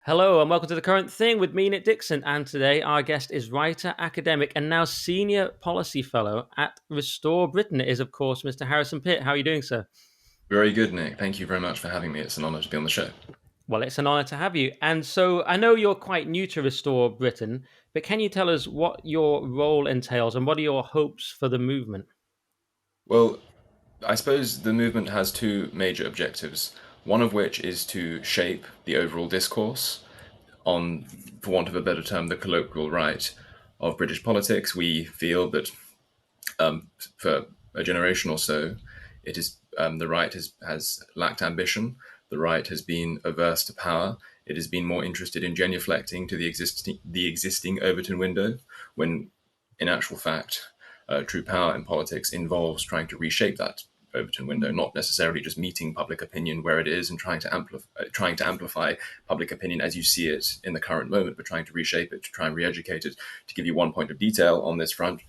Hello and welcome to The Current Thing with me, Nick Dixon. And today our guest is writer, academic, and now senior policy fellow at Restore Britain. It is, of course, Mr. Harrison Pitt. How are you doing, sir? Very good, Nick. Thank you very much for having me. It's an honour to be on the show. Well, it's an honour to have you. And so I know you're quite new to Restore Britain, but can you tell us what your role entails and what are your hopes for the movement? Well, I suppose the movement has two major objectives, one of which is to shape the overall discourse on, for want of a better term, the colloquial right of British politics. We feel that for a generation or so, it is the right has lacked ambition. The right has been averse to power. It has been more interested in genuflecting to the existing Overton window, when, in actual fact, true power in politics involves trying to reshape that Overton window, not necessarily just meeting public opinion where it is and trying to amplify public opinion as you see it in the current moment, but trying to reshape it, to try and re-educate it. To give you one point of detail on this front,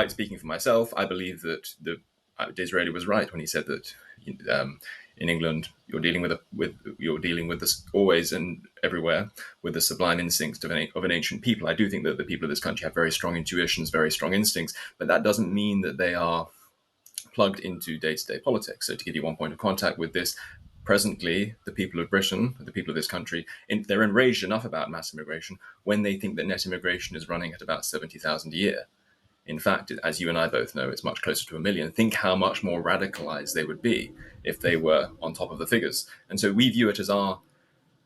speaking for myself, I believe that Disraeli was right when he said that in England you're dealing with this always and everywhere with the sublime instincts of an ancient people. I do think that the people of this country have very strong intuitions, very strong instincts, but that doesn't mean that they are plugged into day-to-day politics. So to give you one point of contact with this, presently the people of Britain, the people of this country, they're enraged enough about mass immigration when they think that net immigration is running at about 70,000 a year. In fact, as you and I both know, it's much closer to a million. Think how much more radicalized they would be if they were on top of the figures. And so we view it as our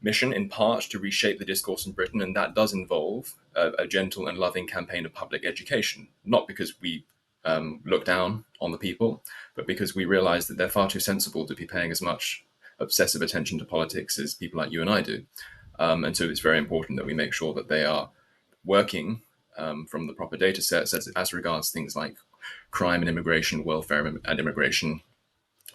mission, in part, to reshape the discourse in Britain, and that does involve a gentle and loving campaign of public education, not because we look down on the people, but because we realize that they're far too sensible to be paying as much obsessive attention to politics as people like you and I do. And so it's very important that we make sure that they are working from the proper data sets as regards things like crime and immigration, welfare and immigration,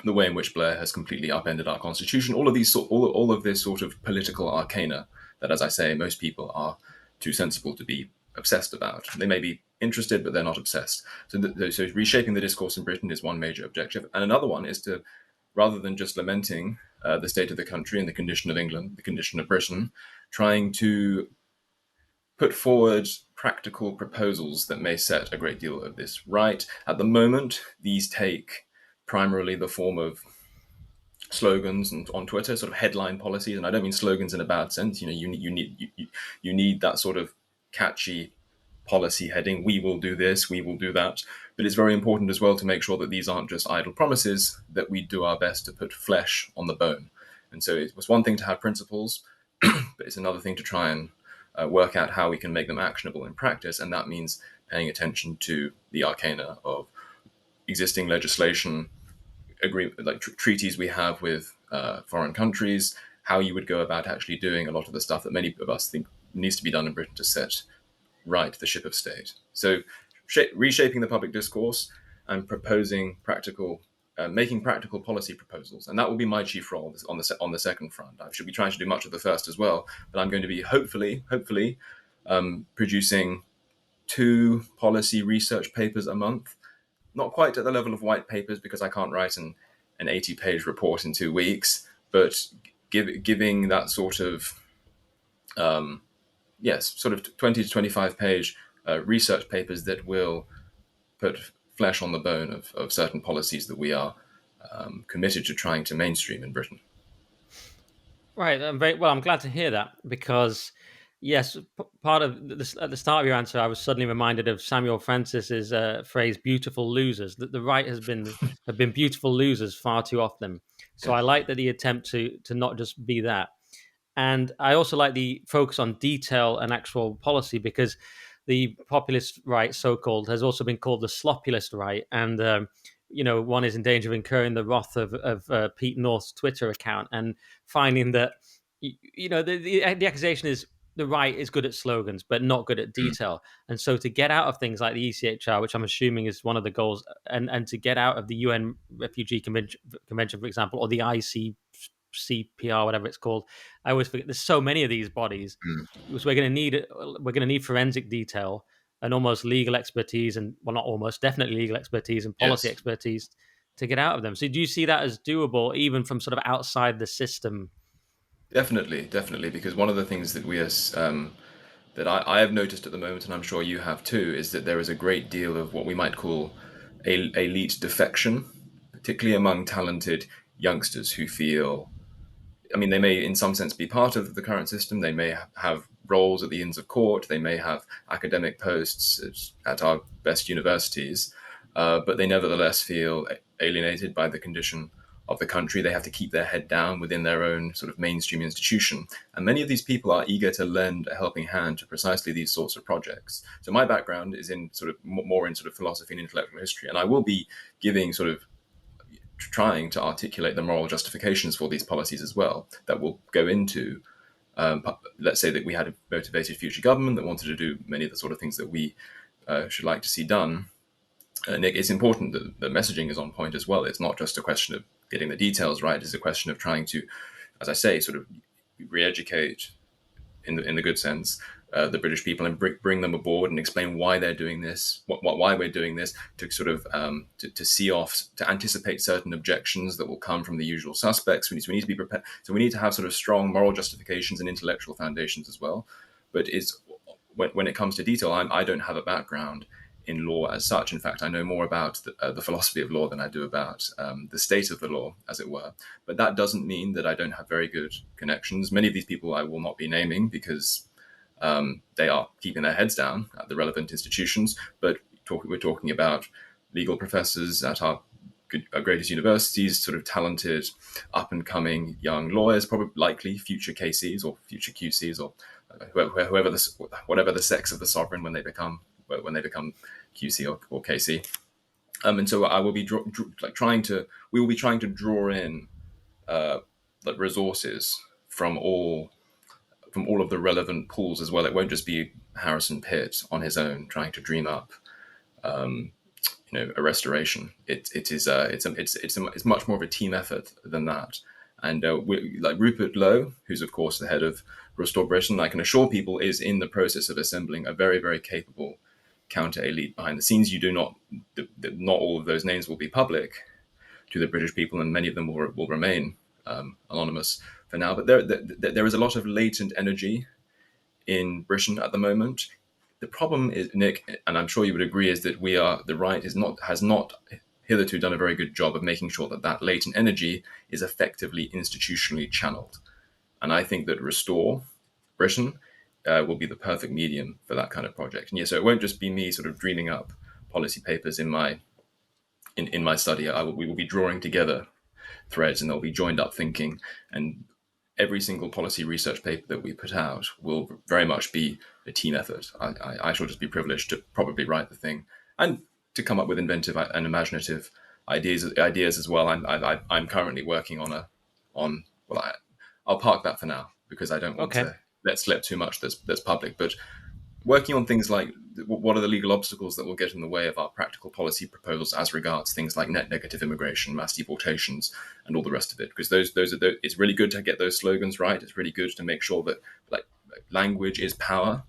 the way in which Blair has completely upended our constitution, all of this sort of political arcana that, as I say, most people are too sensible to be obsessed about. They may be interested, but they're not obsessed. So reshaping the discourse in Britain is one major objective, and another one is to, rather than just lamenting the state of the country and the condition of England, the condition of Britain, trying to put forward practical proposals that may set a great deal of this right. At the moment, these take primarily the form of slogans and on Twitter, sort of headline policies. And I don't mean slogans in a bad sense. You need that sort of catchy policy heading. We will do this. We will do that. But it's very important as well to make sure that these aren't just idle promises. That we do our best to put flesh on the bone. And so it was one thing to have principles, but it's another thing to try and work out how we can make them actionable in practice. And that means paying attention to the arcana of existing legislation, treaties we have with foreign countries, how you would go about actually doing a lot of the stuff that many of us think needs to be done in Britain to set right the ship of state. So reshaping the public discourse and proposing practical, making practical policy proposals, and that will be my chief role on the second front. I should be trying to do much of the first as well, but I'm going to be hopefully producing two policy research papers a month. Not quite at the level of white papers because I can't write an 80-page report in 2 weeks, but giving that sort of yes, sort of 20 to 25-page research papers that will put flesh on the bone of certain policies that we are committed to trying to mainstream in Britain. Right. Very well. I'm glad to hear that because, yes, part of this at the start of your answer, I was suddenly reminded of Samuel Francis's phrase "beautiful losers." That the right have been beautiful losers far too often. So Yeah. I like that the attempt to not just be that, and I also like the focus on detail and actual policy because the populist right, so called, has also been called the sloppulist right, and one is in danger of incurring the wrath of Pete North's Twitter account and finding that the accusation is the right is good at slogans but not good at Mm. detail, and so to get out of things like the ECHR, which I'm assuming is one of the goals, and to get out of the UN Refugee Convention, for example, or the ICCPR, whatever it's called. I always forget. There's so many of these bodies, Mm. so we're going to need forensic detail and almost legal expertise, and well, not almost, definitely legal expertise and policy Yes. expertise to get out of them. So do you see that as doable, even from sort of outside the system? Definitely, definitely, because one of the things that we are that I have noticed at the moment, and I'm sure you have too, is that there is a great deal of what we might call elite defection, particularly among talented youngsters who feel, I mean, they may, in some sense, be part of the current system. They may have roles at the Inns of Court. They may have academic posts at our best universities, but they nevertheless feel alienated by the condition of the country. They have to keep their head down within their own sort of mainstream institution. And many of these people are eager to lend a helping hand to precisely these sorts of projects. So my background is in sort of more in sort of philosophy and intellectual history, and I will be giving sort of trying to articulate the moral justifications for these policies as well that will go into let's say that we had a motivated future government that wanted to do many of the sort of things that we should like to see done. Nick, it's important that the messaging is on point as well. It's not just a question of getting the details right. It's a question of trying to, as I say, sort of re-educate in the good sense, the British people, and bring them aboard and explain why they're doing this, why we're doing this, to sort of to see off, to anticipate certain objections that will come from the usual suspects. We need to be prepared. So we need to have sort of strong moral justifications and intellectual foundations as well. But it's when it comes to detail, I don't have a background in law as such. In fact, I know more about the philosophy of law than I do about the state of the law, as it were. But that doesn't mean that I don't have very good connections. Many of these people I will not be naming because they are keeping their heads down at the relevant institutions. But we're talking about legal professors at our greatest universities, sort of talented, up and coming young lawyers, probably likely future KCs or future QCs or whoever whatever the sex of the sovereign when they become QC or KC. And so I will be we will be trying to draw in like resources from all of the relevant pools as well. It won't just be Harrison Pitt on his own trying to dream up a restoration. It's much more of a team effort than that. And like Rupert Lowe, who's of course the head of Restore Britain, I can assure people is in the process of assembling a very, very capable counter elite behind the scenes. You do not, not all of those names will be public to the British people, and many of them will remain anonymous for now. But there is a lot of latent energy in Britain at the moment. The problem is, Nick, and I'm sure you would agree, is that the right has not hitherto done a very good job of making sure that that latent energy is effectively institutionally channeled. And I think that Restore Britain will be the perfect medium for that kind of project. And yeah, so it won't just be me sort of dreaming up policy papers in my study. We will be drawing together threads, and there'll be joined up thinking, and every single policy research paper that we put out will very much be a team effort. I shall just be privileged to probably write the thing and to come up with inventive and imaginative ideas as well. I'm currently working on well, I'll park that for now because I don't want Okay. to let slip too much that's public. But working on things like what are the legal obstacles that will get in the way of our practical policy proposals as regards things like net negative immigration, mass deportations, and all the rest of it. Because it's really good to get those slogans right. It's really good to make sure that like language is power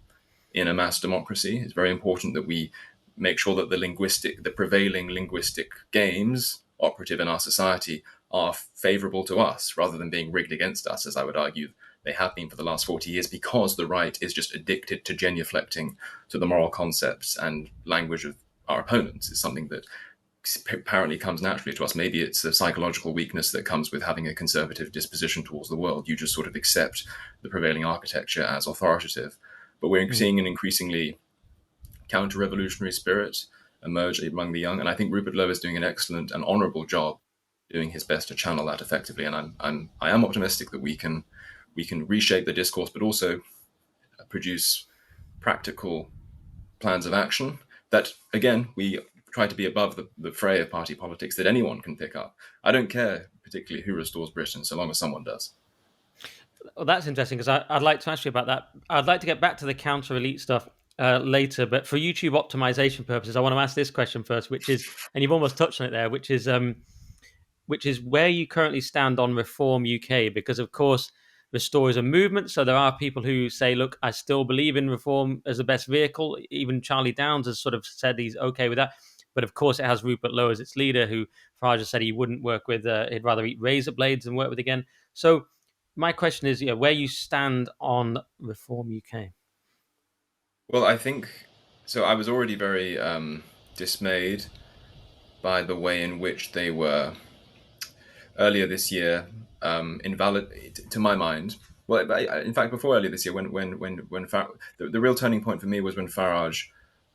in a mass democracy. It's very important that we make sure that the prevailing linguistic games operative in our society are favourable to us rather than being rigged against us, as I would argue they have been for the last 40 years, because the right is just addicted to genuflecting to the moral concepts and language of our opponents. Is something that apparently comes naturally to us. Maybe it's a psychological weakness that comes with having a conservative disposition towards the world. You just sort of accept the prevailing architecture as authoritative. But we're Mm. seeing an increasingly counter-revolutionary spirit emerge among the young, and I think Rupert Lowe is doing an excellent and honourable job doing his best to channel that effectively. And I am optimistic that we can reshape the discourse, but also produce practical plans of action that, again, we try to be above the fray of party politics that anyone can pick up. I don't care particularly who restores Britain, so long as someone does. Well, that's interesting because I'd like to ask you about that. I'd like to get back to the counter elite stuff later, but for YouTube optimization purposes, I want to ask this question first, which is, and you've almost touched on it there, which is where you currently stand on Reform UK, because of course Restore is a movement. So there are people who say, look, I still believe in Reform as the best vehicle. Even Charlie Downs has sort of said he's okay with that. But of course, it has Rupert Lowe as its leader, who Farage has said he wouldn't work with. He'd rather eat razor blades than work with again. So my question is, where you stand on Reform UK. Well, I think so. I was already very dismayed by the way in which they were earlier this year, invalid to my mind. Well, in fact, before earlier this year, the real turning point for me was when Farage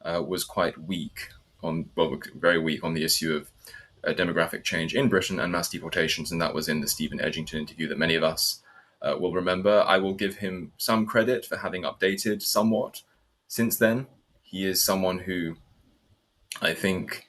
was quite weak very weak on the issue of demographic change in Britain and mass deportations, and that was in the Stephen Edgington interview that many of us will remember. I will give him some credit for having updated somewhat since then. He is someone who I think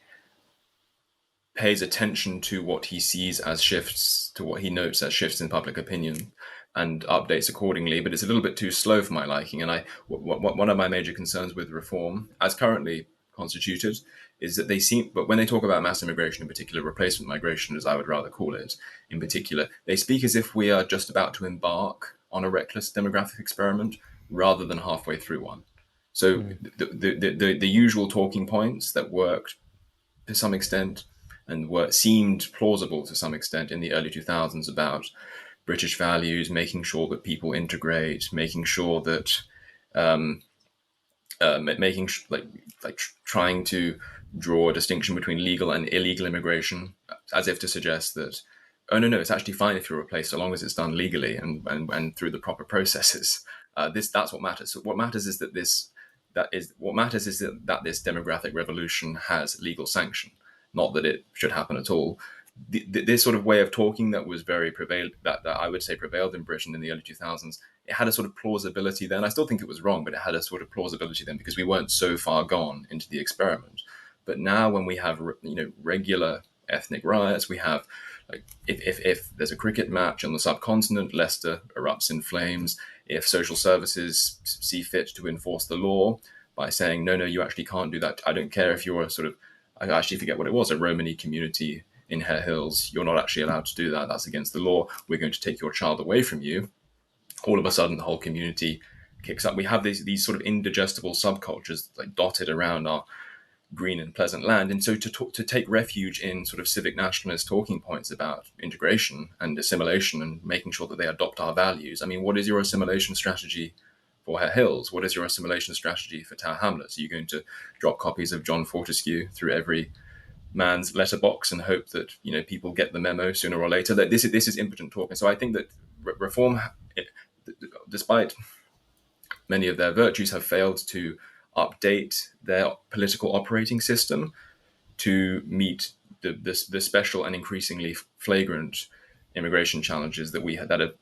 pays attention to what he sees as shifts, to what he notes as shifts in public opinion, and updates accordingly. But it's a little bit too slow for my liking. And one of my major concerns with reform, as currently constituted, is that they seem, but when they talk about mass immigration in particular, replacement migration, as I would rather call it, in particular, they speak as if we are just about to embark on a reckless demographic experiment rather than halfway through one. So Mm. the usual talking points that worked to some extent and were seemed plausible to some extent in the early 2000s about British values, making sure that people integrate, making sure that making trying to draw a distinction between legal and illegal immigration, as if to suggest that oh no, it's actually fine if you're replaced so long as it's done legally and through the proper processes. That's what matters. So what matters is that this demographic revolution has legal sanction, not that it should happen at all. This sort of way of talking that was very that I would say prevailed in Britain in the early 2000s, it had a sort of plausibility then. I still think it was wrong, but it had a sort of plausibility then because we weren't so far gone into the experiment. But now, when we have regular ethnic riots, we have like if there's a cricket match on the subcontinent, Leicester erupts in flames. If social services see fit to enforce the law by saying no, you actually can't do that. I don't care if you're a sort of, I actually forget what it was, a Romani community in Hare Hills. You're not actually allowed to do that. That's against the law. We're going to take your child away from you. All of a sudden, the whole community kicks up. We have these sort of indigestible subcultures like dotted around our green and pleasant land. And so to take refuge in sort of civic nationalist talking points about integration and assimilation and making sure that they adopt our values. I mean, what is your assimilation strategy for Hare Hills? What is your assimilation strategy for Tower Hamlets? Are you going to drop copies of John Fortescue through every man's letterbox and hope that people get the memo sooner or later? That this is impotent talk. And so I think that reform, despite many of their virtues, have failed to update their political operating system to meet the special and increasingly flagrant immigration challenges that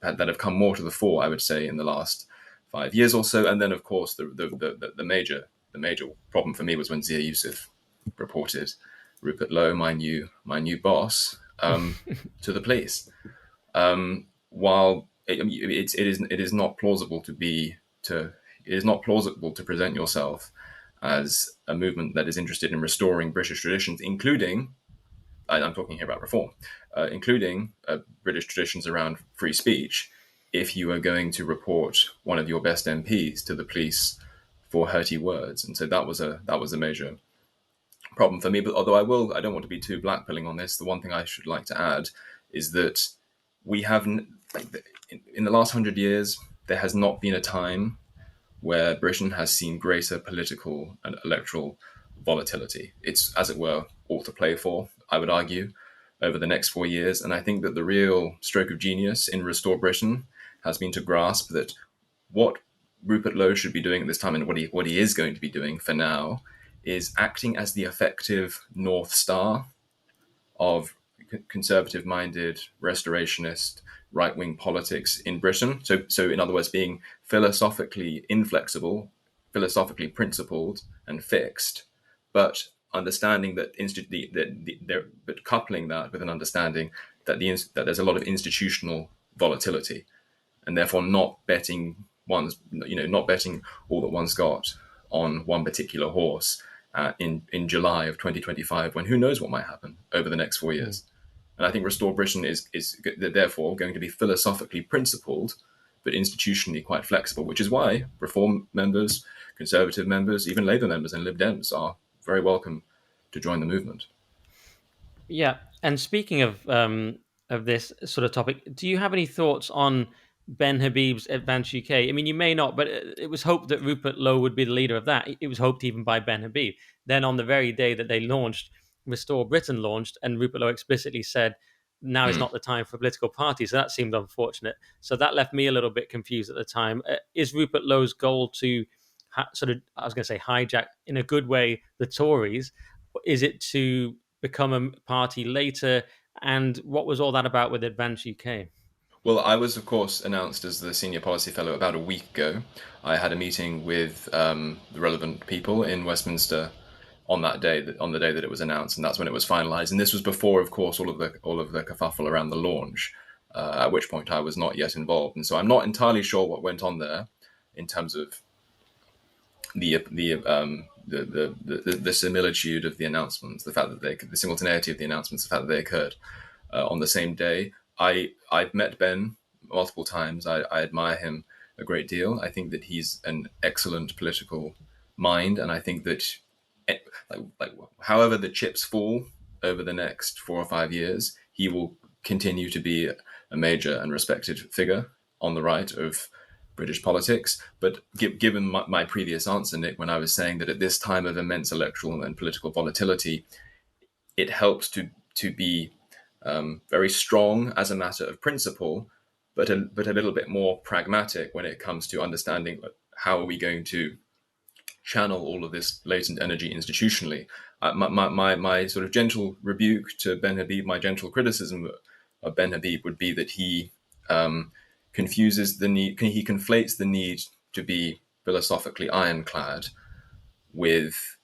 have come more to the fore, I would say, in the last 5 years or so. And then, of course, the major problem for me was when Zia Yusuf reported Rupert Lowe, my new boss, to the police. While it is not plausible it is not plausible to present yourself as a movement that is interested in restoring British traditions, including, I'm talking here about reform, including British traditions around free speech, if you are going to report one of your best MPs to the police for hurty words. And so that was a major problem for me. But although I don't want to be too blackpilling on this. The one thing I should like to add is that we have, in the last 100 years, there has not been a time where Britain has seen greater political and electoral volatility. It's, as it were, all to play for, I would argue, over the next 4 years. And I think that the real stroke of genius in Restore Britain has been to grasp that what Rupert Lowe should be doing at this time, and what he is going to be doing for now, is acting as the effective North Star of conservative minded, restorationist, right wing politics in Britain. So, in other words, being philosophically inflexible, philosophically principled and fixed, but understanding that, but coupling that with an understanding that there's a lot of institutional volatility, and therefore not betting all that one's got on one particular horse in July of 2025, when who knows what might happen over the next 4 years. And I think Restore Britain is therefore going to be philosophically principled, but institutionally quite flexible, which is why Reform members, Conservative members, even Labour members and Lib Dems are very welcome to join the movement. Yeah, and speaking of this sort of topic, do you have any thoughts on Ben Habib's Advance UK. I mean, you may not, but it was hoped that Rupert Lowe would be the leader of that. It was hoped even by Ben Habib. Then, on the very day that they launched, Restore Britain launched, and Rupert Lowe explicitly said, now is Hmm. not the time for a political party. So that seemed unfortunate. So that left me a little bit confused at the time. Is Rupert Lowe's goal to sort of, I was going to say, hijack in a good way the Tories? Is it to become a party later? And what was all that about with Advance UK? Well, I was, of course, announced as the senior policy fellow about a week ago. I had a meeting with the relevant people in Westminster on that day, on the day that it was announced, and that's when it was finalised. And this was before, of course, all of the kerfuffle around the launch, at which point I was not yet involved, and so I'm not entirely sure what went on there in terms of the similitude of the announcements, the fact that the simultaneity of the announcements, the fact that they occurred on the same day. I've met Ben multiple times. I admire him a great deal. I think that he's an excellent political mind, and I think that like however the chips fall over the next 4 or 5 years, he will continue to be a major and respected figure on the right of British politics. But given my previous answer, Nick, when I was saying that at this time of immense electoral and political volatility, it helps to be very strong as a matter of principle, but a little bit more pragmatic when it comes to understanding how are we going to channel all of this latent energy institutionally. My sort of gentle rebuke to Ben Habib, my gentle criticism of Ben Habib would be that he confuses the need, he conflates the need to be philosophically ironclad with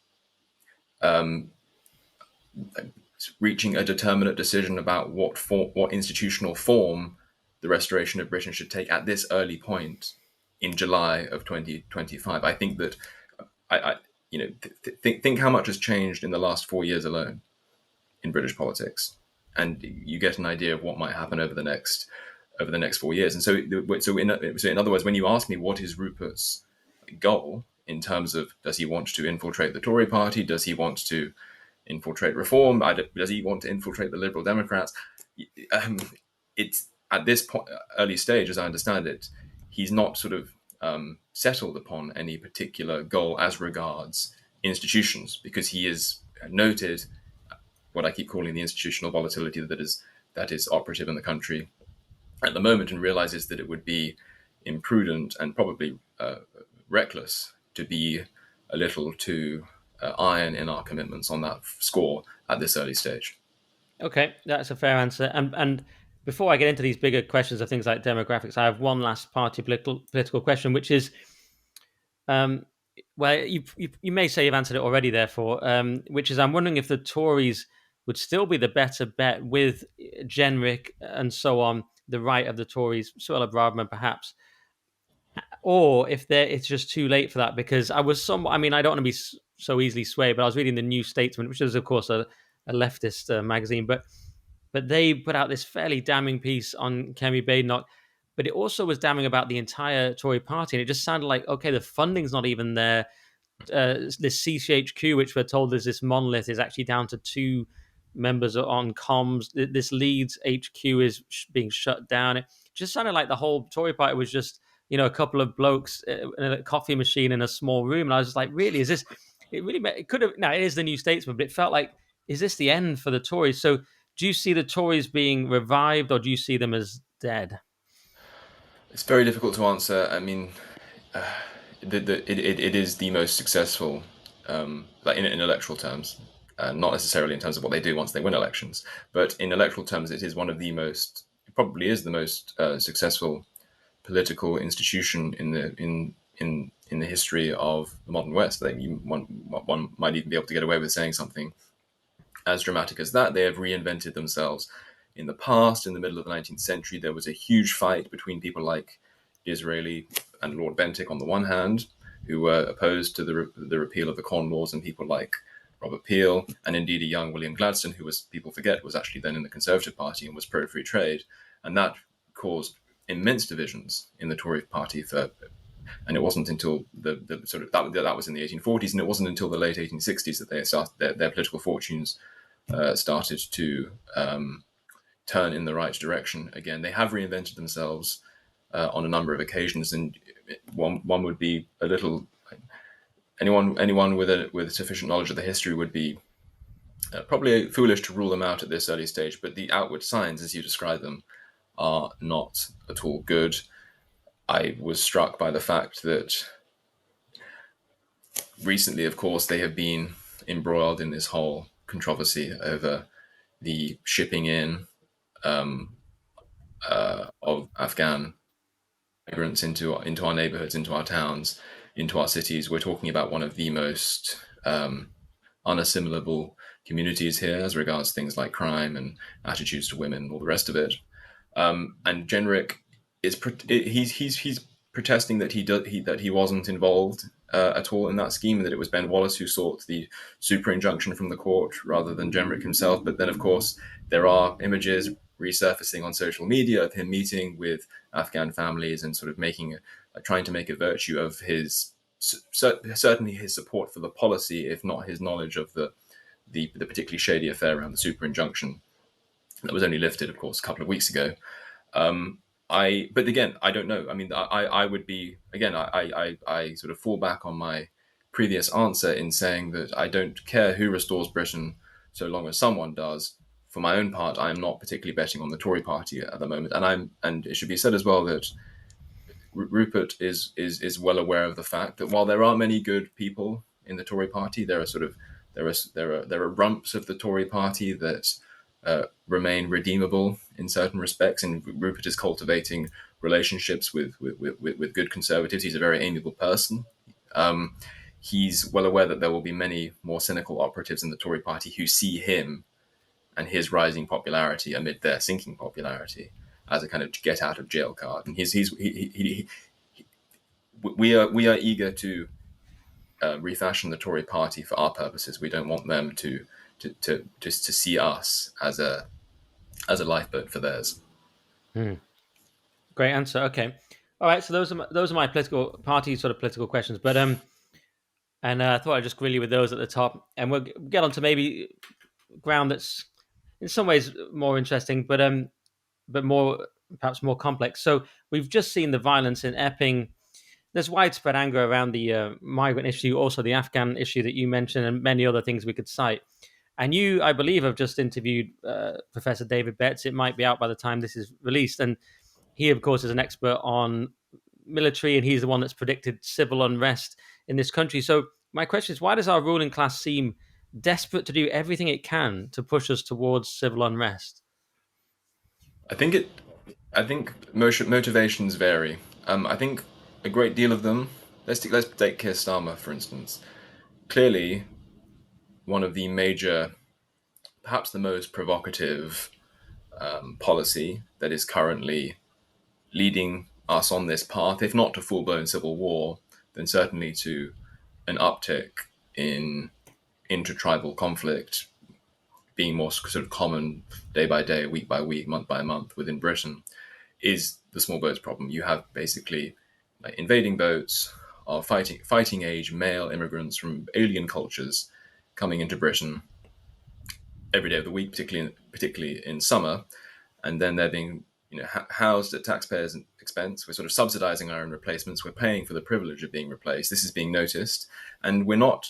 reaching a determinate decision about what institutional form the restoration of Britain should take at this early point in July of 2025. I think that I think how much has changed in the last 4 years alone in British politics, and you get an idea of what might happen over the next 4 years. And so in other words, when you ask me what is Rupert's goal in terms of does he want to infiltrate the Tory party, does he want to infiltrate reform, does he want to infiltrate the Liberal Democrats? Um, it's at this point, early stage, as I understand it, he's not sort of settled upon any particular goal as regards institutions, because he has noted what I keep calling the institutional volatility that is operative in the country at the moment, and realizes that it would be imprudent and probably reckless to be a little too iron in our commitments on that score at this early stage. Okay, that's a fair answer. And before I get into these bigger questions of things like demographics, I have one last party political question, which is, um, well, you may say you've answered it already. Therefore, which is, I'm wondering if the Tories would still be the better bet with Jenrick and so on, the right of the Tories, Suella Braverman perhaps, or if it's just too late for that. Because I mean, I don't want to be so easily swayed, but I was reading the New Statesman, which is of course a leftist magazine, but they put out this fairly damning piece on Kemi Badenoch, but it also was damning about the entire Tory party, and it just sounded like, okay, the funding's not even there. This CCHQ, which we're told is this monolith, is actually down to two members on comms. This Leeds HQ is being shut down. It just sounded like the whole Tory party was just, a couple of blokes in a coffee machine in a small room. And I was just like, really, is this? It really, it could have. Now it is the New Statesman, but it felt like, is this the end for the Tories? So do you see the Tories being revived, or do you see them as dead? It's very difficult to answer. I mean, it is the most successful, like in electoral terms, not necessarily in terms of what they do once they win elections, but in electoral terms, it is one of the most, it probably is the most successful political institution in the history of the modern West. One might even be able to get away with saying something as dramatic as that. They have reinvented themselves. In the past, in the middle of the 19th century, there was a huge fight between people like Disraeli and Lord Bentinck on the one hand, who were opposed to the repeal of the Corn Laws, and people like Robert Peel, and indeed a young William Gladstone, who was, people forget, was actually then in the Conservative Party and was pro-free trade. And that caused immense divisions in the Tory party and it wasn't until the sort of that was in the 1840s, and it wasn't until the late 1860s that they started their political fortunes started to turn in the right direction again. They have reinvented themselves on a number of occasions, and one would be a little anyone with sufficient knowledge of the history would be probably foolish to rule them out at this early stage. But the outward signs, as you describe them, are not at all good. I was struck by the fact that recently, of course, they have been embroiled in this whole controversy over the shipping in of Afghan migrants into our neighborhoods, into our towns, into our cities. We're talking about one of the most unassimilable communities here as regards things like crime and attitudes to women, and all the rest of it. And Jenrick is he's protesting that he wasn't involved at all in that scheme, and that it was Ben Wallace who sought the super injunction from the court rather than Jenrick himself. But then, of course, there are images resurfacing on social media of him meeting with Afghan families and sort of trying to make a virtue of his certainly his support for the policy, if not his knowledge of the particularly shady affair around the super injunction that was only lifted, of course, a couple of weeks ago. But again, I don't know. I mean, I would be again. I sort of fall back on my previous answer in saying that I don't care who restores Britain, so long as someone does. For my own part, I am not particularly betting on the Tory party at the moment, and it should be said as well that Rupert is well aware of the fact that while there are many good people in the Tory party, there are rumps of the Tory party that remain redeemable in certain respects, and Rupert is cultivating relationships with good Conservatives. He's a very amiable person. He's well aware that there will be many more cynical operatives in the Tory party who see him and his rising popularity amid their sinking popularity as a kind of get out of jail card. And we are eager to refashion the Tory party for our purposes. We don't want them to just to see us as a lifeboat for theirs. Hmm. Great answer. Okay. All right. So those are my political party sort of political questions. But I thought I'd just grill you with those at the top, and we'll get on to maybe ground that's in some ways more interesting, but more perhaps more complex. So we've just seen the violence in Epping. There's widespread anger around the migrant issue, also the Afghan issue that you mentioned, and many other things we could cite. And you, I believe, have just interviewed Professor David Betts. It might be out by the time this is released, and he, of course, is an expert on military, and he's the one that's predicted civil unrest in this country. So my question is, why does our ruling class seem desperate to do everything it can to push us towards civil unrest? I think it. I think motivations vary. I think a great deal of them. Let's take Keir Starmer for instance. Clearly, one of the major, perhaps the most provocative policy that is currently leading us on this path, if not to full blown civil war, then certainly to an uptick in intertribal conflict being more sort of common day by day, week by week, month by month within Britain, is the small boats problem. You have basically invading boats of fighting age male immigrants from alien cultures coming into Britain every day of the week, particularly in summer, and then they're being housed at taxpayers' expense. We're sort of subsidizing our own replacements. We're paying for the privilege of being replaced. This is being noticed, and we're not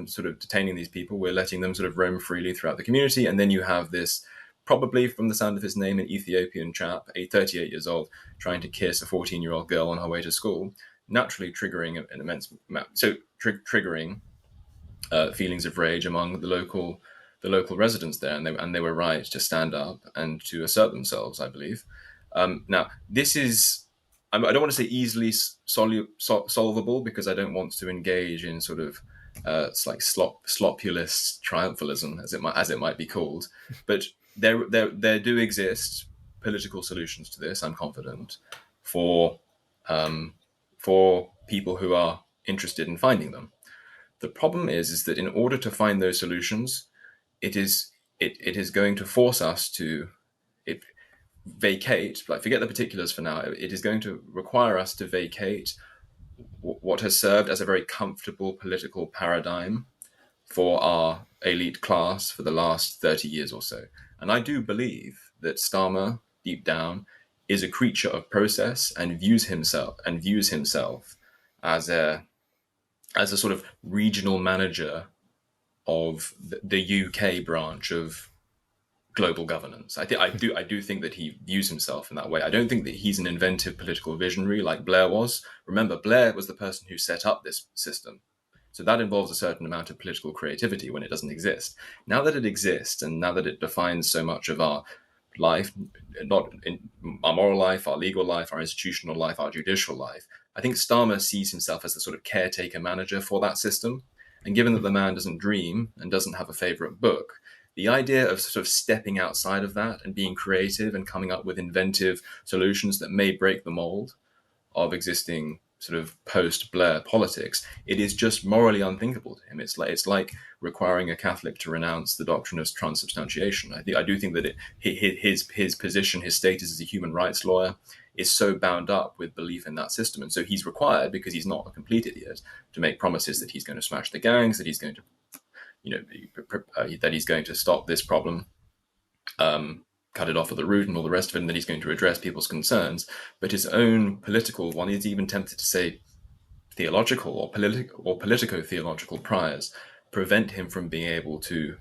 sort of detaining these people. We're letting them sort of roam freely throughout the community, and then you have this. Probably from the sound of his name, an Ethiopian chap, 38 years old, trying to kiss a 14-year-old girl on her way to school, naturally triggering an immense amount. So triggering feelings of rage among the local residents there, and they were right to stand up and to assert themselves, I believe. Now, this is I don't want to say easily solvable, because I don't want to engage in sort of it's like slopulist triumphalism, as it might be called, but there do exist political solutions to this. I'm confident for for people who are interested in finding them. The problem is that in order to find those solutions, it is going to force us to it, vacate. Like, forget the particulars for now. It is going to require us to vacate what has served as a very comfortable political paradigm for our elite class for the last 30 years or so. And I do believe that Starmer, deep down, is a creature of process and views himself as a sort of regional manager of the UK branch of global governance. I do think that he views himself in that way. I don't think that he's an inventive political visionary like Blair was. Remember, Blair was the person who set up this system. So that involves a certain amount of political creativity when it doesn't exist. Now that it exists, and now that it defines so much of our life, not in our moral life, our legal life, our institutional life, our judicial life, I think Starmer sees himself as the sort of caretaker manager for that system. And given that the man doesn't dream and doesn't have a favorite book, the idea of sort of stepping outside of that and being creative and coming up with inventive solutions that may break the mold of existing sort of post Blair politics, it is just morally unthinkable to him. It's like requiring a Catholic to renounce the doctrine of transubstantiation. I do think that his position, his status as a human rights lawyer, is so bound up with belief in that system, and so he's required, because he's not a complete idiot, to make promises that he's going to smash the gangs, that he's going to that he's going to stop this problem, cut it off at the root and all the rest of it, and that he's going to address people's concerns. But his own political, one is even tempted to say theological or politico-theological priors prevent him from being able to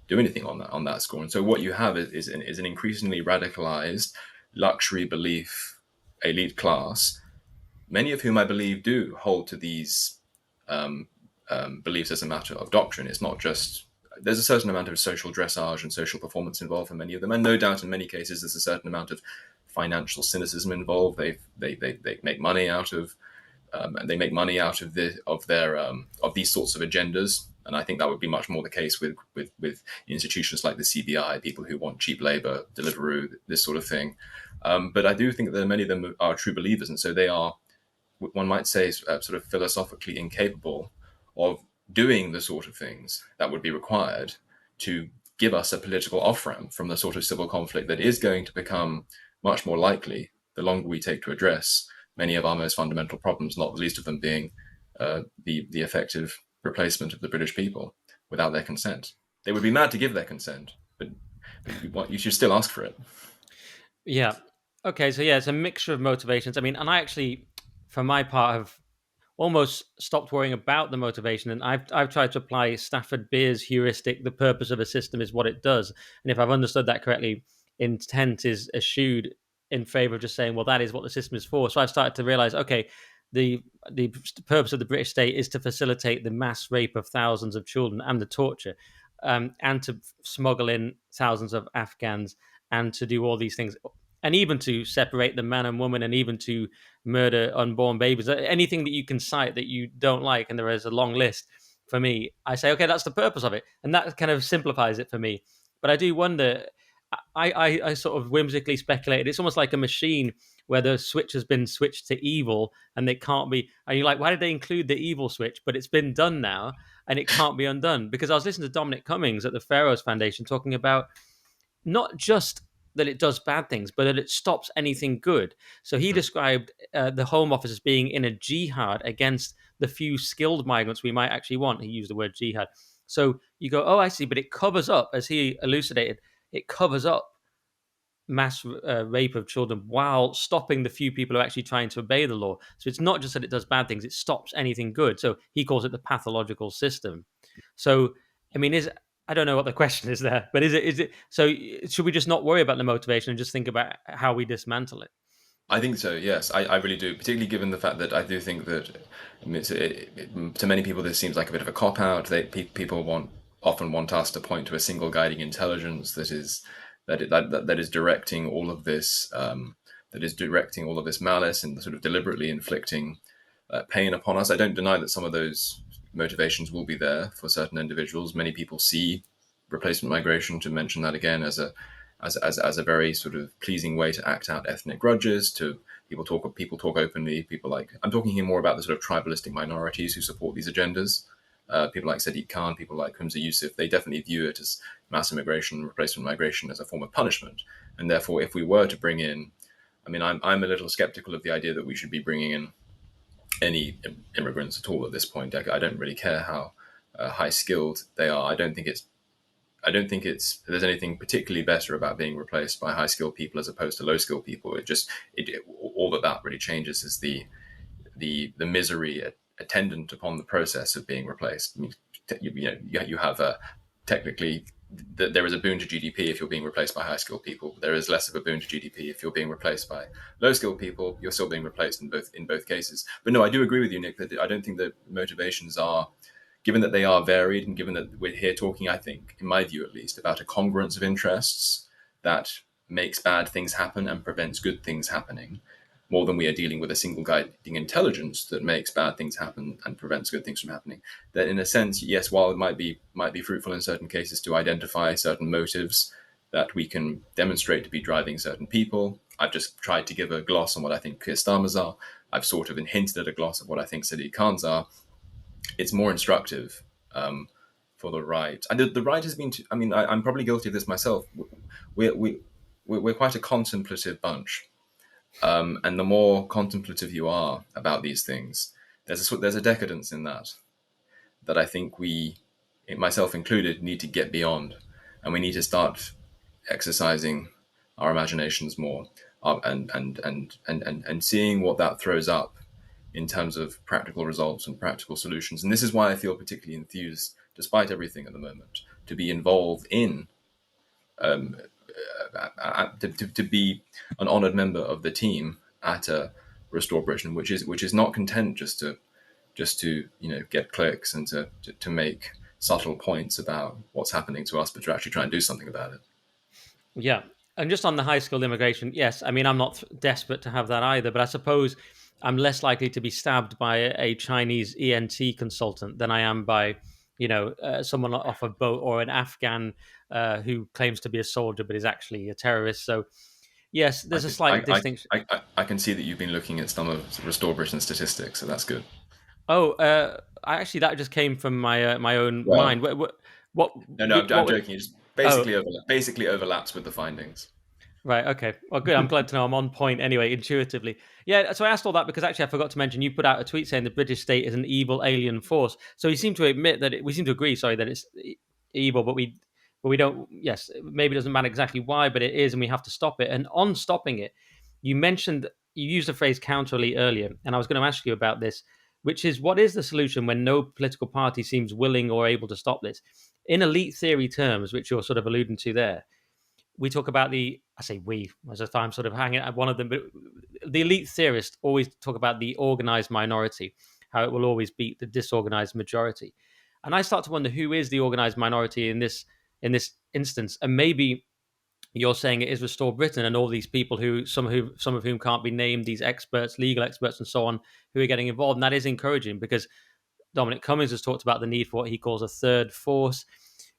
do anything on that score. And so what you have is an increasingly radicalized luxury belief elite class, many of whom I believe do hold to these beliefs as a matter of doctrine. It's not just, there's a certain amount of social dressage and social performance involved for many of them, and no doubt in many cases there's a certain amount of financial cynicism involved. They make money out of and they make money out of of these sorts of agendas. And I think that would be much more the case with institutions like the CBI, people who want cheap labor, Deliveroo, this sort of thing. But I do think that many of them are true believers, and so they are, one might say, sort of philosophically incapable of doing the sort of things that would be required to give us a political off ramp from the sort of civil conflict that is going to become much more likely the longer we take to address many of our most fundamental problems, not the least of them being the effective replacement of the British people without their consent. They would be mad to give their consent, but you should still ask for it. Yeah. Okay. So yeah, it's a mixture of motivations. I mean, and I actually, for my part, have almost stopped worrying about the motivation, and I've tried to apply Stafford Beer's heuristic: the purpose of a system is what it does. And if I've understood that correctly, intent is eschewed in favor of just saying, well, that is what the system is for. So I've started to realize, okay, the the purpose of the British state is to facilitate the mass rape of thousands of children and the torture, and to smuggle in thousands of Afghans, and to do all these things, and even to separate the man and woman, and even to murder unborn babies. Anything that you can cite that you don't like, and there is a long list. For me, I say, okay, that's the purpose of it, and that kind of simplifies it for me. But I do wonder. I sort of whimsically speculated. It's almost like a machine where the switch has been switched to evil, and it can't be. And you're like, why did they include the evil switch? But it's been done now, and it can't be undone. Because I was listening to Dominic Cummings at the Pharaohs Foundation talking about not just that it does bad things, but that it stops anything good. So he described the Home Office as being in a jihad against the few skilled migrants we might actually want. He used the word jihad. So you go, oh, I see, but it covers up, as he elucidated, it covers up mass rape of children while stopping the few people who are actually trying to obey the law. So it's not just that it does bad things, it stops anything good. So he calls it the pathological system. So, I mean, I don't know what the question is there, but is it so should we just not worry about the motivation and just think about how we dismantle it? I think so. Yes, I really do. Particularly given the fact that I do think that, I mean, to many people this seems like a bit of a cop out. People often want us to point to a single guiding intelligence that is directing all of this, malice and sort of deliberately inflicting pain upon us. I don't deny that some of those motivations will be there for certain individuals. Many people see replacement migration, to mention that again, as a very sort of pleasing way to act out ethnic grudges. To people talk openly. People like, I'm talking here more about the sort of tribalistic minorities who support these agendas. People like Sadiq Khan, people like Humza Yusuf, they definitely view it as mass immigration, replacement migration, as a form of punishment. And therefore, if we were to bring in, I mean, I'm a little skeptical of the idea that we should be bringing in any immigrants at all at this point. I don't really care how high skilled they are. I don't think it's I don't think there's anything particularly better about being replaced by high skilled people as opposed to low skilled people. All that really changes is the misery attendant upon the process of being replaced. I mean, you have a technically there is a boon to GDP if you're being replaced by high skilled people. There is less of a boon to GDP if you're being replaced by low skilled people. You're still being replaced in both cases. But no, I do agree with you, Nick, that I don't think that motivations are, given that they are varied and given that we're here talking, I think, in my view at least, about a congruence of interests that makes bad things happen and prevents good things happening, more than we are dealing with a single guiding intelligence that makes bad things happen and prevents good things from happening. That, in a sense, yes, while it might be fruitful in certain cases to identify certain motives that we can demonstrate to be driving certain people. I've just tried to give a gloss on what I think Keir Starmer's are. I've sort of hinted at a gloss of what I think Sadiq Khan's are. It's more instructive for the right, and the right has been. I mean, I'm probably guilty of this myself. We're we, we're quite a contemplative bunch, and the more contemplative you are about these things, there's a decadence in that I think we, myself included, need to get beyond, and we need to start exercising our imaginations more, and seeing what that throws up in terms of practical results and practical solutions. And this is why I feel particularly enthused, despite everything at the moment, to be involved in, to be an honoured member of the team at Restore Britain, which is not content just to get clicks and to make subtle points about what's happening to us, but to actually try and do something about it. Yeah. And just on the high skilled immigration, yes, I mean, I'm not desperate to have that either, but I suppose I'm less likely to be stabbed by a Chinese ENT consultant than I am by, someone off a boat or an Afghan who claims to be a soldier but is actually a terrorist. So, yes, I there's a can slight distinction. I can see that you've been looking at some of Restore Britain statistics, so that's good. Oh, actually, that just came from my own mind. Well, What, no, I'm would? joking. It just Oh, basically overlaps with the findings. right. Okay. Well, good. I'm glad to know I'm on point anyway, intuitively. Yeah. So I asked all that because actually I forgot to mention you put out a tweet saying the British state is an evil alien force. So you seem to admit that we seem to agree. Sorry, that it's evil, but we don't. Yes, maybe it doesn't matter exactly why, but it is, and we have to stop it. And on stopping it, you used the phrase counterly earlier, and I was going to ask you about this, which is what is the solution when no political party seems willing or able to stop this? In elite theory terms, which you're sort of alluding to there, we talk about I say we, as if I'm sort of hanging at one of them, but the elite theorists always talk about the organized minority, how it will always beat the disorganized majority. And I start to wonder who is the organized minority in this instance. And maybe you're saying it is Restore Britain and all these people some of whom can't be named, these experts, legal experts and so on, who are getting involved. And that is encouraging because Dominic Cummings has talked about the need for what he calls a third force.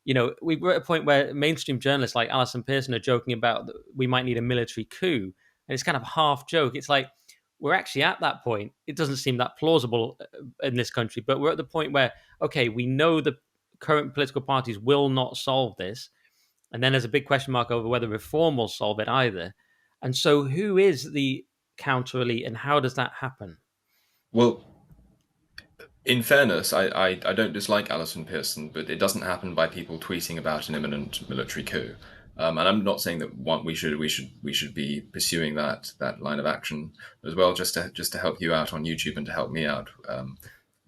We're at a point where mainstream journalists like Alison Pearson are joking about that we might need a military coup. And it's kind of half joke. It's like we're actually at that point. It doesn't seem that plausible in this country, but we're at the point where, okay, we know the current political parties will not solve this. And then there's a big question mark over whether reform will solve it either. And so who is the counter elite and how does that happen? Well, in fairness, I don't dislike Alison Pearson, but it doesn't happen by people tweeting about an imminent military coup. And I'm not saying that we should be pursuing that line of action as well. Just to help you out on YouTube and to help me out.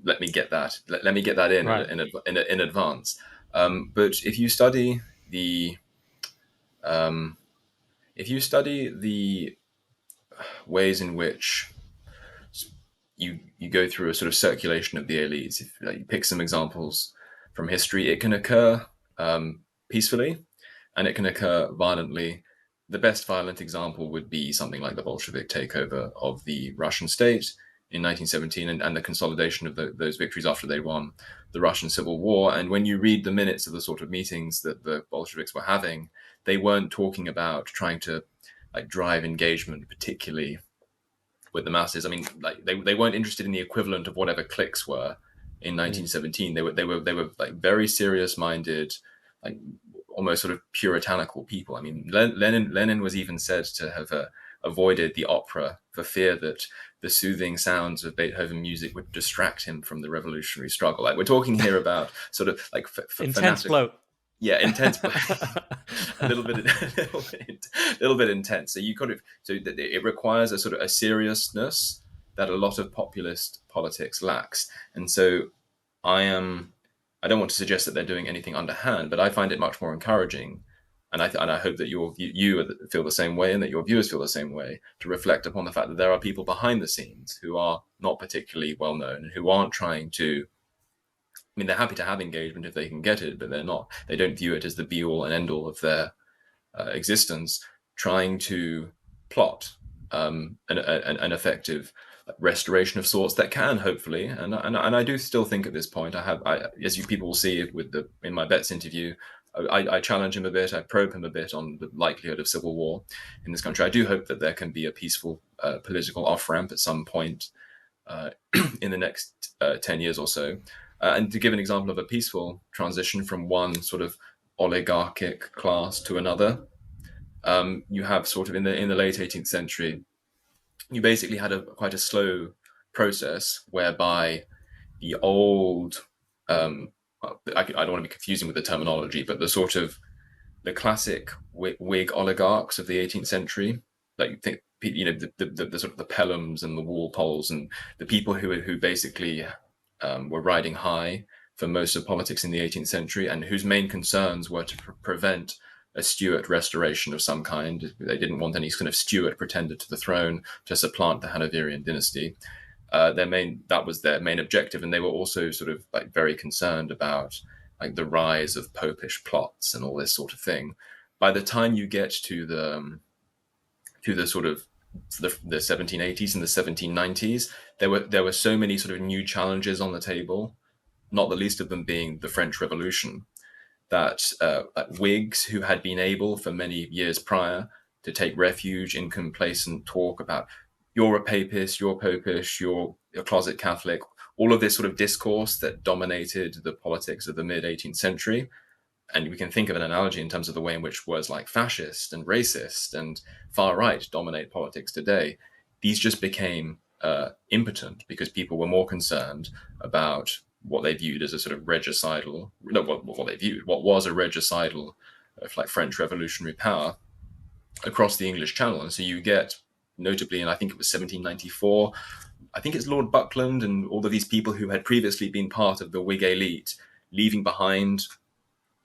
Let me get that. Let me get that Right. in advance. But if you study the ways in which you go through a sort of circulation of the elites. If you pick some examples from history, it can occur peacefully, and it can occur violently. The best violent example would be something like the Bolshevik takeover of the Russian state in 1917 and the consolidation of those victories after they won the Russian Civil War. And when you read the minutes of the sort of meetings that the Bolsheviks were having, they weren't talking about trying to drive engagement particularly with the masses. I mean, like they weren't interested in the equivalent of whatever cliques were in Mm. 1917. They were like very serious minded, like almost sort of puritanical people. I mean, Lenin was even said to have avoided the opera for fear that the soothing sounds of Beethoven music would distract him from the revolutionary struggle. Like we're talking here about sort of like Intense fanatical. bloke. yeah, intense, a little bit, a little bit intense. So you kind of, so that it requires a sort of a seriousness that a lot of populist politics lacks. And so I am, I don't want to suggest that they're doing anything underhand, but I find it much more encouraging. And I hope that you feel the same way, and that your viewers feel the same way, to reflect upon the fact that there are people behind the scenes who are not particularly well known and who aren't trying to. I mean, they're happy to have engagement if they can get it, but they're not. They don't view it as the be all and end all of their existence, trying to plot an effective restoration of sorts that can hopefully, and I do still think at this point, as you people will see with the in my Betts interview, I challenge him a bit, I probe him a bit on the likelihood of civil war in this country. I do hope that there can be a peaceful political off ramp at some point in the next 10 years or so. And to give an example of a peaceful transition from one sort of oligarchic class to another, you have sort of in the late 18th century, you basically had a quite a slow process whereby the old, I don't want to be confusing with the terminology, but the sort of the classic Whig oligarchs of the 18th century, like the sort of the Pelhams and the Walpoles and the people who basically were riding high for most of politics in the 18th century, and whose main concerns were to prevent a Stuart restoration of some kind. They didn't want any kind of Stuart pretender to the throne to supplant the Hanoverian dynasty. That was their main objective, and they were also sort of like very concerned about like the rise of popish plots and all this sort of thing. By the time you get to the sort of the 1780s and the 1790s, there were so many sort of new challenges on the table, not the least of them being the French Revolution, that Whigs who had been able for many years prior to take refuge in complacent talk about you're a papist, you're popish, you're a closet Catholic, all of this sort of discourse that dominated the politics of the mid 18th century. And we can think of an analogy in terms of the way in which words like fascist and racist and far right dominate politics today. These just became impotent because people were more concerned about what they viewed as a sort of regicidal, no, what they viewed, what was a regicidal, like French revolutionary power across the English Channel. And so you get, notably, and I think it was 1794, I think it's Lord Buckland and all of these people who had previously been part of the Whig elite leaving behind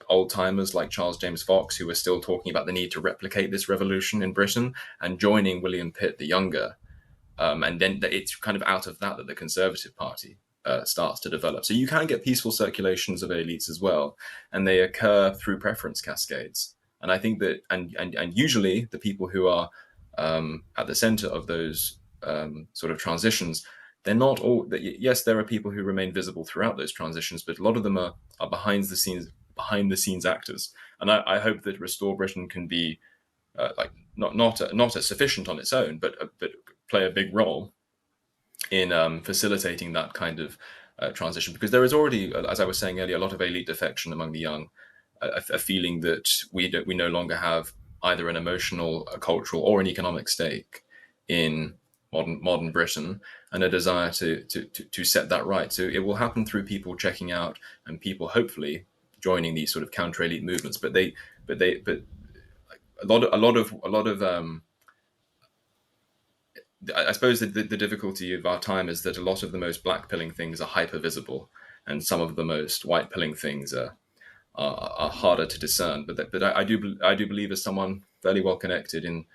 old timers like Charles James Fox, who were still talking about the need to replicate this revolution in Britain, and joining William Pitt the Younger. And then it's kind of out of that the Conservative Party starts to develop. So you can get peaceful circulations of elites as well, and they occur through preference cascades. And I think that, and usually the people who are at the center of those sort of transitions, they're not all. Yes, there are people who remain visible throughout those transitions, but a lot of them are behind the scenes actors. And I hope that Restore Britain can be like not as sufficient on its own, but play a big role in facilitating that kind of transition, because there is already, as I was saying earlier, a lot of elite defection among the young, a feeling that we no longer have either an emotional, a cultural, or an economic stake in modern Britain, and a desire to set that right. So it will happen through people checking out and people hopefully joining these sort of counter elite movements. But a lot of I suppose the difficulty of our time is that a lot of the most black pilling things are hyper visible, and some of the most white pilling things are harder to discern. But I do believe, as someone fairly well connected in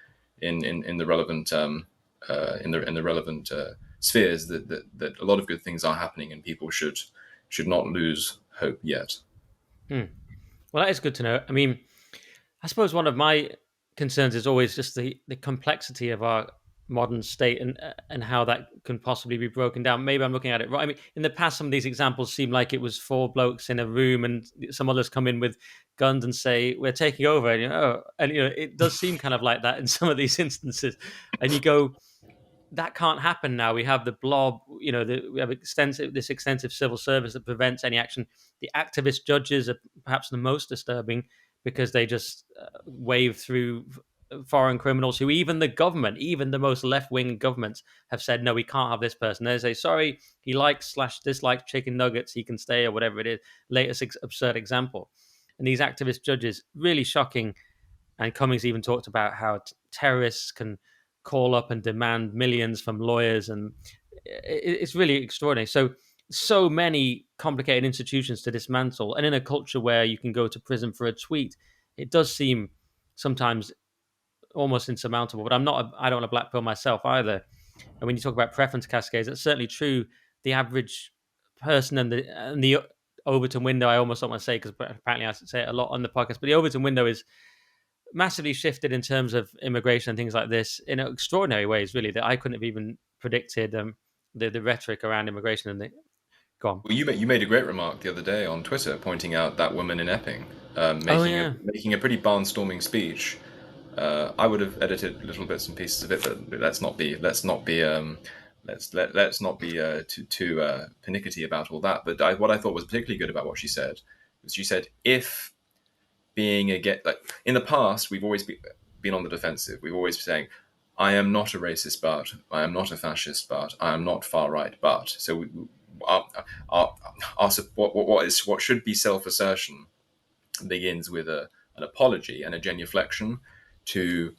the relevant in the relevant spheres, that a lot of good things are happening, and people should not lose hope yet. Hmm. Well, that is good to know. I mean, I suppose one of my concerns is always just the complexity of our modern state and how that can possibly be broken down. Maybe I'm looking at it right. I mean, in the past, some of these examples seem like it was four blokes in a room, and some others come in with guns and say we're taking over. And it does seem kind of like that in some of these instances. And you go, that can't happen now. We have the blob, we have this extensive civil service that prevents any action. The activist judges are perhaps the most disturbing because they just wave through foreign criminals who even the government, even the most left-wing governments have said, no, we can't have this person. They say, sorry, he likes/dislikes chicken nuggets, he can stay or whatever it is. Latest absurd example. and these activist judges. Really shocking. And Cummings even talked about how terrorists can call up and demand millions from lawyers, and it's really extraordinary. So many complicated institutions to dismantle, and in a culture where you can go to prison for a tweet, it does seem sometimes almost insurmountable. But I don't want to black pill myself either. And when you talk about preference cascades, that's certainly true. The average person and the Overton window, I almost don't want to say because apparently I say it a lot on the podcast, but the Overton window is massively shifted in terms of immigration and things like this in extraordinary ways, really, that I couldn't have even predicted. The rhetoric around immigration and the go on. Well, you made a great remark the other day on Twitter, pointing out that woman in Epping, Oh yeah, making a pretty barnstorming speech. I would have edited little bits and pieces of it, but let's not be too pernickety about all that. But what I thought was particularly good about what she said was she said, if being again, like in the past, we've always been on the defensive. We've always been saying, I am not a racist, but I am not a fascist, but I am not far right, but so our, our, our what should be self assertion begins with an apology and a genuflection to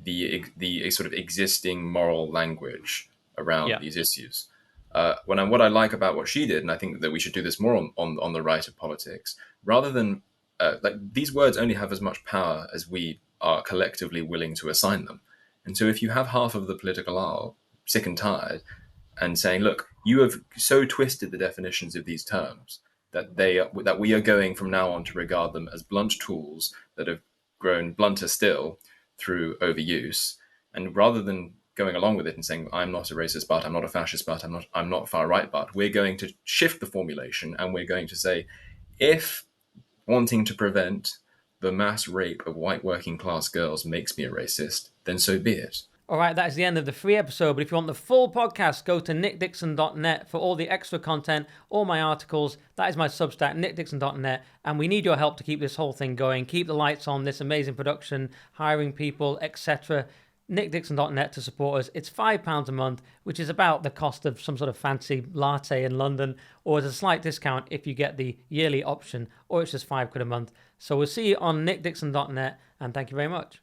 the sort of existing moral language around yeah. these issues. What I like about what she did, and I think that we should do this more on the right of politics, rather than like these words only have as much power as we are collectively willing to assign them. And so, if you have half of the political aisle sick and tired and saying, "Look, you have so twisted the definitions of these terms that we are going from now on to regard them as blunt tools that have grown blunter still through overuse," and rather than going along with it and saying, "I'm not a racist, but I'm not a fascist, but I'm not far right, but," we're going to shift the formulation and we're going to say, if wanting to prevent the mass rape of white working class girls makes me a racist, then so be it. All right, that is the end of the free episode. But if you want the full podcast, go to nickdixon.net for all the extra content, all my articles. That is my Substack, nickdixon.net. And we need your help to keep this whole thing going, keep the lights on, this amazing production, hiring people, etc. nickdixon.net to support us. It's £5 a month, which is about the cost of some sort of fancy latte in London, or as a slight discount if you get the yearly option, or it's just £5 a month. So we'll see you on nickdixon.net, and thank you very much.